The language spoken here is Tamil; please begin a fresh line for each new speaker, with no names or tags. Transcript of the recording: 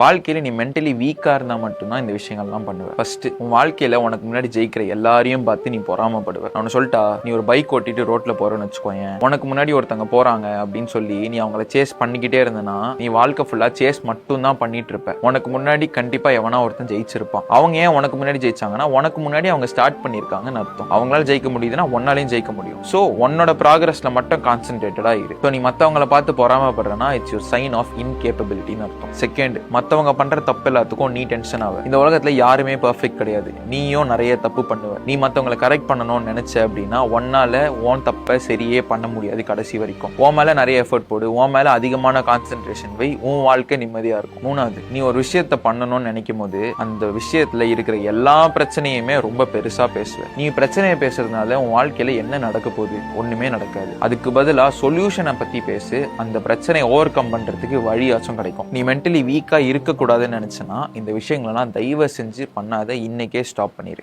வாழ்க்கையில நீ மென்டலி வீக்கா இருந்தா மட்டும்தான் இந்த விஷயங்கள்லாம் பண்ணுவ. ஃபர்ஸ்ட் உன் வாழ்க்கையில உனக்கு முன்னாடி ஜெயிக்கிற எல்லாரையும் பார்த்து நீ பொறாமப்படுவ. அவனை சொல்லிட்டா, நீ ஒரு பைக் ஓட்டிட்டு ரோட்ல போறன்னு வச்சுக்கோயேன், உனக்கு முன்னாடி ஒருத்தங்க போறாங்க அப்படின்னு சொல்லி நீ அவங்கள சேஸ் பண்ணிக்கிட்டே இருந்தனா நீ வாழ்க்கை ஃபுல்லா சேஸ் மட்டும் தான் பண்ணிட்டு இருப்ப. உனக்கு முன்னாடி கண்டிப்பா எவனா ஒருத்தன் ஜெயிச்சிருப்பான். அவங்க ஏன் உனக்கு முன்னாடி ஜெயிச்சாங்கன்னா உனக்கு முன்னாடி அவங்க ஸ்டார்ட் பண்ணிருக்காங்கன்னு அர்த்தம். அவங்களால ஜெயிக்க முடியுதுன்னா உன்னாலையும் ஜெயிக்க முடியும். சோ உன்னோட ப்ராக்ரஸ்ல மட்டும் கான்சென்ட்ரேட்டடா இரு. ஸோ நீ மத்தவங்களை பார்த்து பொறாமப்படுறனா இட்ஸ் யூர் சைன் ஆஃப் இன்கேப்பபிலிட்டின்னு அர்த்தம். செகண்ட், மத்தவங்க பண்ற தப்பு எல்லாத்துக்கும் நீ டென்ஷன் ஆக. இந்த உலகத்துல யாருமே பெர்ஃபெக்ட் கிடையாது. நீயும் நிறைய தப்பு பண்ணுவ. நீ மத்தவங்களை கரெக்ட் பண்ணணும்னு நினைச்ச அப்படின்னா ஒன்னால உன் தப்ப சரியே பண்ண முடியாது கடைசி வரைக்கும். உன் மேல நிறைய எஃபர்ட் போடு, உன் மேல அதிகமான கான்சென்ட்ரேஷன் வை, உன் வாழ்க்கை நிம்மதியா இருக்கும். மூணாவது, நீ ஒரு விஷயத்த பண்ணணும்னு நினைக்கும் போது அந்த விஷயத்துல இருக்கிற எல்லா பிரச்சனையுமே ரொம்ப பெருசா பேசுவ. நீ பிரச்சனையை பேசுறதுனால உன் வாழ்க்கையில என்ன நடக்க போகுது? ஒண்ணுமே நடக்காது. அதுக்கு பதிலா சொல்யூஷனை பத்தி பேசு. அந்த பிரச்சனையை ஓவர் கம் பண்றதுக்கு வழியாச்சும் கிடைக்கும். நீ மென்டலி வீக்கா இருக்கக்கூடாதுன்னு நினைச்சனா இந்த விஷயங்களெல்லாம் தயவு செஞ்சு பண்ணாத. இன்னைக்கே ஸ்டாப் பண்ணிரு.